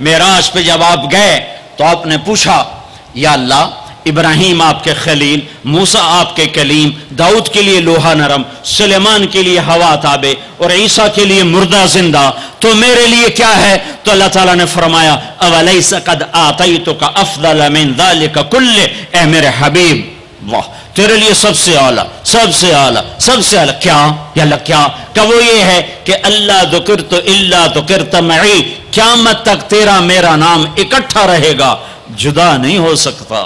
معراج پہ جب آپ گئے تو آپ نے پوچھا یا اللہ ابراہیم آپ کے خلیل، موسیٰ آپ کے کلیم، داؤد کے لیے لوہا نرم، سلیمان کے لیے ہوا تابع اور عیسیٰ کے لیے مردہ زندہ، تو میرے لیے کیا ہے؟ تو اللہ تعالیٰ نے فرمایا اولیس قد آتیتک افضل من ذلک کلہ، اے میرے حبیب واہ تیرے لیے سب سے اعلیٰ سب سے اعلیٰ سب سے اعلیٰ کیا؟ یا اللہ کیا؟ کہ وہ یہ ہے کہ اللہ ذکرت الا ذکرت معی، قیامت تک تیرا میرا نام اکٹھا رہے گا، جدا نہیں ہو سکتا۔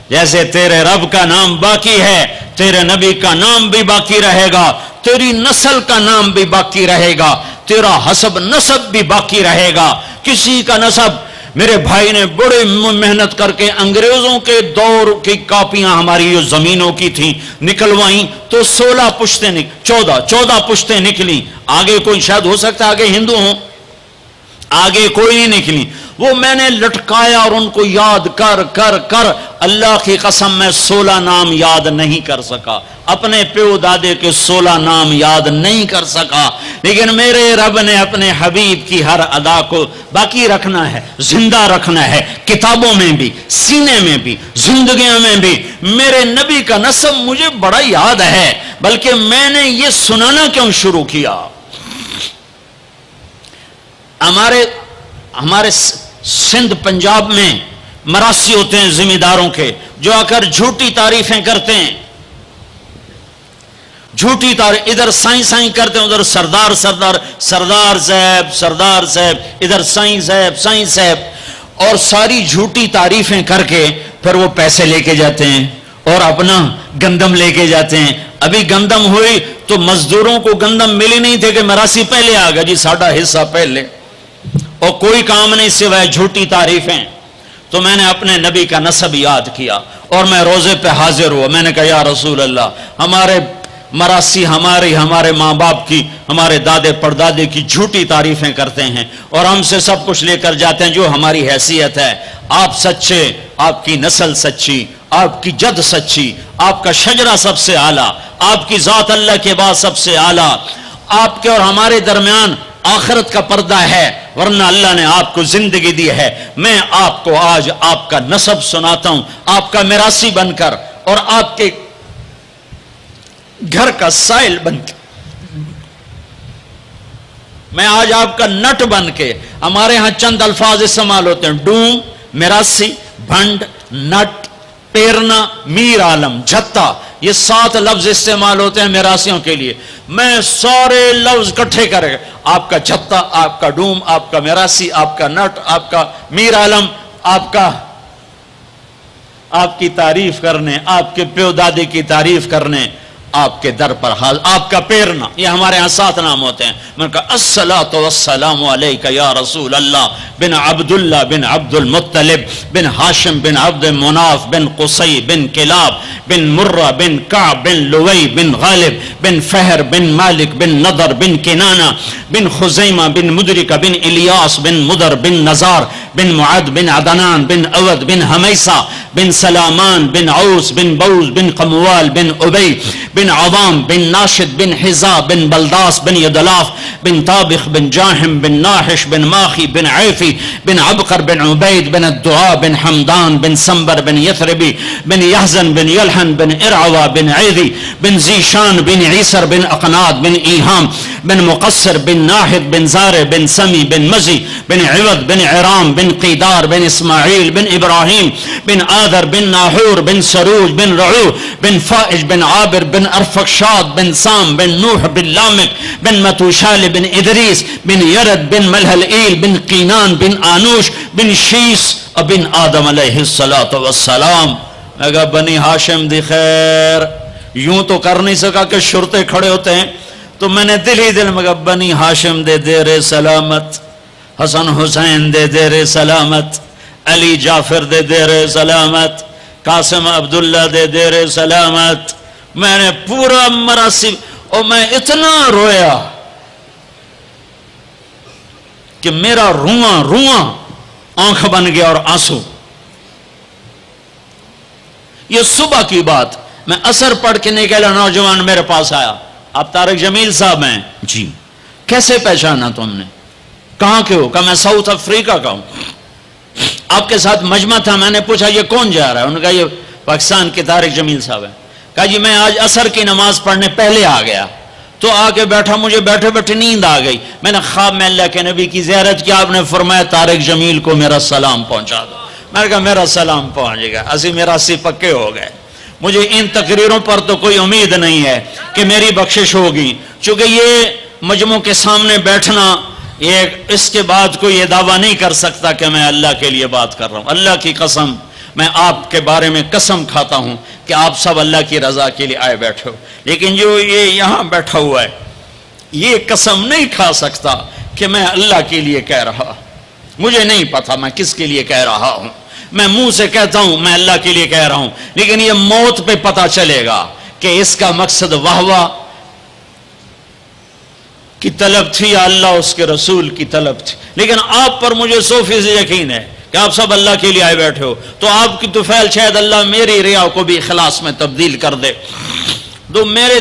جیسے تیرے رب کا نام باقی ہے، تیرے نبی کا نام بھی باقی رہے گا، تیری نسل کا نام بھی باقی رہے گا، تیرا حسب نسب بھی باقی رہے گا۔ کسی کا نسب، میرے بھائی نے بڑے محنت کر کے انگریزوں کے دور کی کاپیاں ہماری جو زمینوں کی تھیں نکلوائیں تو 16 پشتیں 14 پشتیں نکلی، آگے کوئی شاید ہو سکتا ہے آگے ہندو ہوں، آگے کوئی نہیں نکلی، وہ میں نے لٹکایا اور ان کو یاد کر کر کر اللہ کی قسم میں 16 نام یاد نہیں کر سکا، اپنے پیو دادے کے 16 نام یاد نہیں کر سکا، لیکن میرے رب نے اپنے حبیب کی ہر ادا کو باقی رکھنا ہے، زندہ رکھنا ہے، کتابوں میں بھی، سینے میں بھی، زندگیوں میں بھی۔ میرے نبی کا نسب مجھے بڑا یاد ہے، بلکہ میں نے یہ سنانا کیوں شروع کیا؟ ہمارے سندھ پنجاب میں مراسی ہوتے ہیں ذمہ داروں کے، جو آ کر جھوٹی تعریفیں کرتے ہیں، جھوٹی تعریف، ادھر سائیں سائیں کرتے ہیں، ادھر سردار صاحب، ادھر سائیں صاحب، اور ساری جھوٹی تعریفیں کر کے پھر وہ پیسے لے کے جاتے ہیں اور اپنا گندم لے کے جاتے ہیں۔ ابھی گندم ہوئی تو مزدوروں کو گندم ملی نہیں تھے کہ مراسی پہلے آ گیا جی ساڑھا حصہ پہلے، اور کوئی کام نہیں سوائے جھوٹی تعریفیں۔ تو میں نے اپنے نبی کا نسب یاد کیا اور میں روزے پہ حاضر ہوا، میں نے کہا یا رسول اللہ، ہمارے مراسی ہمارے ماں باپ کی، ہمارے دادے پردادے کی جھوٹی تعریفیں کرتے ہیں اور ہم سے سب کچھ لے کر جاتے ہیں جو ہماری حیثیت ہے، آپ سچے، آپ کی نسل سچی، آپ کی جد سچی، آپ کا شجرہ سب سے اعلیٰ، آپ کی ذات اللہ کے بعد سب سے اعلیٰ، آپ کے اور ہمارے درمیان آخرت کا پردہ ہے، ورنہ اللہ نے آپ کو زندگی دی ہے۔ میں آپ کو آج آپ کا نسب سناتا ہوں، آپ کا میراثی بن کر اور آپ کے گھر کا سائل بن کے، میں آج آپ کا نٹ بن کے، ہمارے ہاں چند الفاظ استعمال ہوتے ہیں، ڈوم، میراثی، بھنڈ، نٹ، پیرنا، میر عالم، جھتا، یہ 7 لفظ استعمال ہوتے ہیں میراثیوں کے لیے۔ میں سارے لفظ کٹھے کرے گا، آپ کا جھتا، آپ کا ڈوم، آپ کا میراثی، آپ کا نٹ، آپ کا میر عالم، آپ کی تعریف کرنے، آپ کے پیو دادے کی تعریف کرنے آپ کے در پر حاضر، آپ کا پیرنا، یہ ہمارے ہاں 7 نام ہوتے ہیں۔ میں نے کہا الصلاۃ والسلام علیک یا رسول اللہ بن عبداللہ بن عبد المطلب بن ہاشم بن عبد مناف بن قصی بن کلاب بن مرہ بن کعب بن لوی بن غالب بن فہر بن مالک بن نضر بن کنانہ بن خزیمہ بن مدرکہ بن الیاس بن مدر بن نزار بن معد بن عدنان بن عود بن حمیسہ بن سلامان بن عوس بن بوز بن قموال بن عبی بن عظام بن ناشد بن حزا بن بلداس بن یدلاف بن طابخ بن جاہم بن ناحش بن ماخی بن عیفی بن عبقر بن عبید بن الدعاء بن حمدان بن سنبر بن یثربی بن یحزن بن یلحن بن ارعوا بن عیدی بن زیشان بن عیسر بن اقناد بن ایہام بن مقصر بن ناحد بن زار بن سمی بن مزی بن عوض بن عرام بن قیدار بن اسماعیل بن ابراہیم بن آذر بن ناحور بن سروج بن رعو بن فائج بن عابر بن ارفقشاد بن سام بن نوح بن لامک بن متوشال بن ادریس بن یرد بن ملحلئیل بن قینان بن آنوش بن شیس بن آدم علیہ السلام۔ میں کہا بنی ہاشم دی خیر، یوں تو کر نہیں سکا کہ شرطے کھڑے ہوتے ہیں، تو میں نے دل ہی دل میں کہا بنی ہاشم دے دیر سلامت، حسن حسین دے دیر سلامت، علی جعفر دے دیر سلامت، قاسم عبداللہ دے دیر سلامت۔ میں نے پورا مراسم، اور میں اتنا رویا کہ میرا رواں آنکھ بن گیا اور آنسو۔ یہ صبح کی بات، میں عصر پڑھ کے نکلا، نوجوان میرے پاس آیا، آپ طارق جمیل صاحب ہیں؟ جی۔ کیسے پہچانا تم نے؟ کہاں کے ہو؟ کہا میں ساؤتھ افریقہ کا ہوں. آپ کے ساتھ مجمع تھا. میں نے پوچھا یہ کون جا رہا ہے؟ انہوں نے کہا یہ پاکستان کے طارق جمیل صاحب ہیں. کہا جی میں آج عصر کی نماز پڑھنے پہلے آ گیا تو آ کے بیٹھا, مجھے بیٹھے بیٹھے نیند آ گئی. میں نے خواب میں اللہ کے نبی کی زیارت کی. آپ نے فرمایا طارق جمیل کو میرا سلام پہنچا دو. میں نے کہا میرا سلام پہنچے گا. 80-82 پکے ہو گئے. مجھے ان تقریروں پر تو کوئی امید نہیں ہے کہ میری بخشش ہوگی, چونکہ یہ مجموع کے سامنے بیٹھنا اس کے بعد کوئی یہ دعویٰ نہیں کر سکتا کہ میں اللہ کے لیے بات کر رہا ہوں. اللہ کی قسم میں آپ کے بارے میں قسم کھاتا ہوں کہ آپ سب اللہ کی رضا کے لیے آئے بیٹھے ہو, لیکن جو یہ یہاں بیٹھا ہوا ہے یہ قسم نہیں کھا سکتا کہ میں اللہ کے لیے کہہ رہا. مجھے نہیں پتا میں کس کے لیے کہہ رہا ہوں. میں منہ سے کہتا ہوں میں اللہ کے لیے کہہ رہا ہوں, لیکن یہ موت پہ پتا چلے گا کہ اس کا مقصد واہ کی طلب تھی یا اللہ اس کے رسول کی طلب تھی. لیکن آپ پر مجھے 100% یقین ہے کہ آپ سب اللہ کے لیے آئے بیٹھے ہو, تو آپ کی طفیل شاید اللہ میری ریا کو بھی اخلاص میں تبدیل کر دے. تو میرے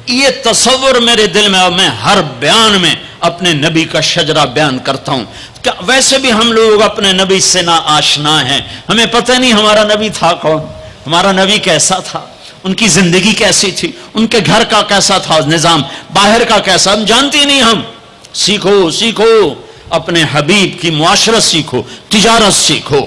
یہ تصور میرے دل میں, اور میں ہر بیان میں اپنے نبی کا شجرہ بیان کرتا ہوں. ویسے بھی ہم لوگ اپنے نبی سے نا آشنا ہیں, ہمیں پتہ نہیں ہمارا نبی تھا کون, ہمارا نبی کیسا تھا, ان کی زندگی کیسی تھی, ان کے گھر کا کیسا تھا نظام, باہر کا کیسا, ہم جانتے نہیں. ہم سیکھو اپنے حبیب کی معاشرت سیکھو, تجارت سیکھو.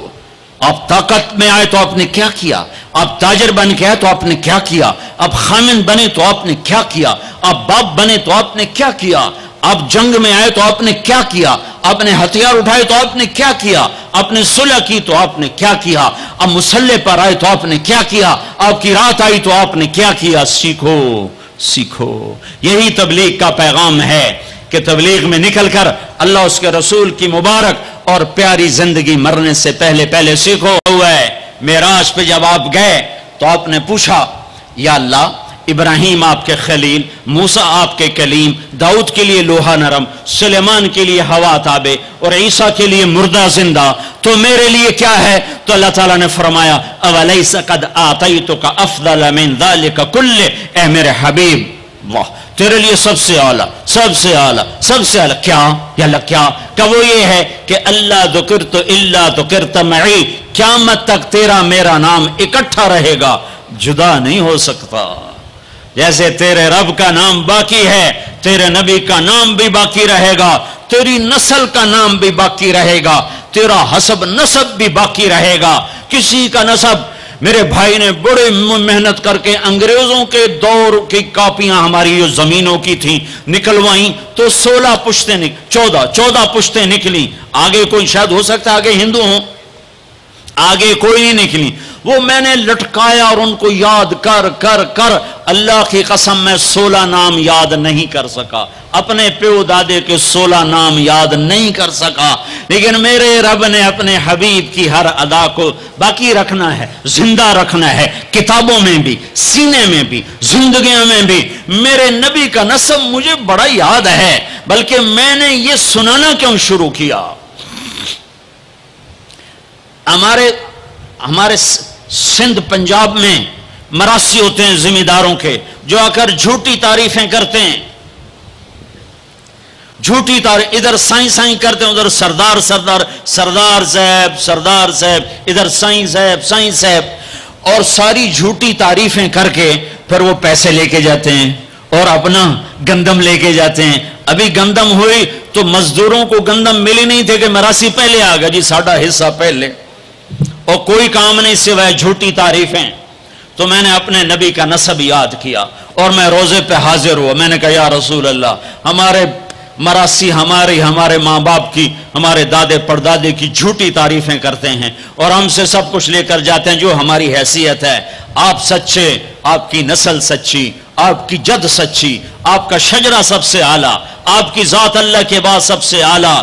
آپ طاقت میں آئے تو آپ نے کیا کیا, آپ تاجر بن کے آئے تو آپ نے کیا کیا, آپ خامن بنے تو آپ نے کیا کیا, آپ باپ بنے تو آپ نے کیا کیا, آپ جنگ میں آئے تو آپ نے کیا کیا, آپ نے ہتھیار اٹھائے تو آپ نے کیا کیا, آپ نے صلح کی تو آپ نے کیا کیا, آپ مسلح پر آئے تو آپ نے کیا کیا, آپ کی رات آئی تو آپ نے کیا کیا. سیکھو. یہی تبلیغ کا پیغام ہے کہ تبلیغ میں نکل کر اللہ اس کے رسول کی مبارک اور پیاری زندگی مرنے سے پہلے سیکھو. معراج پہ جب آپ گئے تو آپ نے پوچھا یا اللہ ابراہیم آپ کے خلیل, موسیٰ آپ کے کلیم, داؤد کے لیے لوہا نرم, سلیمان کے لیے ہوا تابے اور عیسیٰ کے لیے مردہ زندہ, تو میرے لیے کیا ہے؟ تو اللہ تعالیٰ نے فرمایا اولیس قد آتیتک افضل من ذلک کل, اے میرے حبیب واہ تیرے لیے سب سے اعلیٰ کیا یا اللہ کیا؟ کہ وہ یہ ہے کہ اللہ ذکرت الا ذکرت معی, قیامت تک تیرا میرا نام اکٹھا رہے گا, جدا نہیں ہو سکتا. جیسے تیرے رب کا نام باقی ہے تیرے نبی کا نام بھی باقی رہے گا, تیری نسل کا نام بھی باقی رہے گا, تیرا حسب نسب بھی باقی رہے گا. کسی کا نسب, میرے بھائی نے بڑے محنت کر کے انگریزوں کے دور کی کاپیاں ہماری جو زمینوں کی تھیں نکلوائیں تو 16 پشتیں 14 پشتیں نکلی. آگے کوئی شاید ہو سکتا ہے آگے ہندو ہوں, آگے کوئی نہیں نکلی. وہ میں نے لٹکایا اور ان کو یاد کر اللہ کی قسم میں 16 نام یاد نہیں کر سکا, اپنے پیو دادے کے 16 نام یاد نہیں کر سکا, لیکن میرے رب نے اپنے حبیب کی ہر ادا کو باقی رکھنا ہے, زندہ رکھنا ہے, کتابوں میں بھی, سینے میں بھی, زندگیوں میں بھی. میرے نبی کا نسب مجھے بڑا یاد ہے, بلکہ میں نے یہ سنانا کیوں شروع کیا. ہمارے سندھ پنجاب میں مراسی ہوتے ہیں ذمہ کے, جو آ کر جھوٹی تعریفیں کرتے ہیں, جھوٹی تعریف, ادھر سائیں کرتے ہیں, ادھر سردار صاحب, ادھر سائیں صاحب, اور ساری جھوٹی تعریفیں کر کے پھر وہ پیسے لے کے جاتے ہیں اور اپنا گندم لے کے جاتے ہیں. ابھی گندم ہوئی تو مزدوروں کو گندم ملی نہیں تھے کہ مراسی پہلے آ گیا, جی ساڈا حصہ پہلے, اور کوئی کام نہیں سوائے جھوٹی تعریفیں. تو میں نے اپنے نبی کا نسب یاد کیا اور میں روزے پہ حاضر ہوا. میں نے کہا یا رسول اللہ, ہمارے مراسی ہمارے ماں باپ کی, ہمارے دادے پردادے کی جھوٹی تعریفیں کرتے ہیں اور ہم سے سب کچھ لے کر جاتے ہیں جو ہماری حیثیت ہے. آپ سچے, آپ کی نسل سچی, آپ کی جد سچی, آپ کا شجرہ سب سے اعلیٰ, آپ کی ذات اللہ کے بعد سب سے اعلیٰ.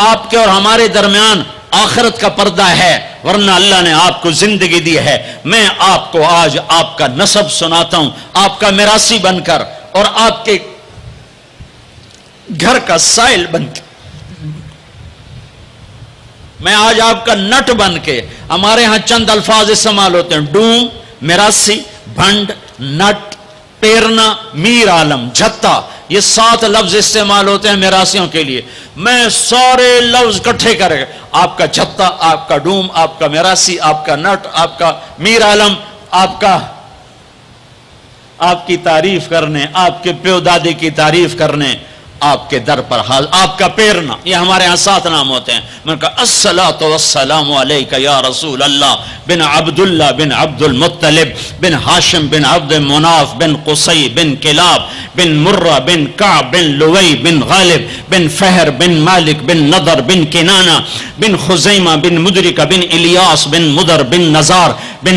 آپ کے اور ہمارے درمیان آخرت کا پردہ ہے, ورنہ اللہ نے آپ کو زندگی دی ہے. میں آپ کو آج آپ کا نسب سناتا ہوں, آپ کا میراثی بن کر اور آپ کے گھر کا سائل بن کے, میں آج آپ کا نٹ بن کے. ہمارے ہاں چند الفاظ استعمال ہوتے ہیں, ڈوم, میراثی, بھنڈ, نٹ, پیرنا, میر عالم, جھتا, یہ 7 لفظ استعمال ہوتے ہیں میراثیوں کے لیے. میں سارے لفظ کٹھے کرے آپ کا جتا، آپ کا ڈوم، آپ کا میراسی، آپ کا نٹ، آپ کا میر عالم، آپ کی تعریف کرنے، آپ کے پیو دادے کی تعریف کرنے، آپ کے در پر حاضر، آپ کا پیرنا، یہ ہمارے ہاں 7 نام ہوتے ہیں۔ میں نے کہا الصلاۃ والسلام علیک یا رسول اللہ بن عبداللہ بن عبد المطلب بن ہاشم بن عبد مناف بن قصی بن کلاب بن مرہ بن کعب بن لوی بن غالب بن فہر بن مالک بن نضر بن کنانہ بن خزیمہ بن مدرکہ بن الیاس بن مدر بن نزار بن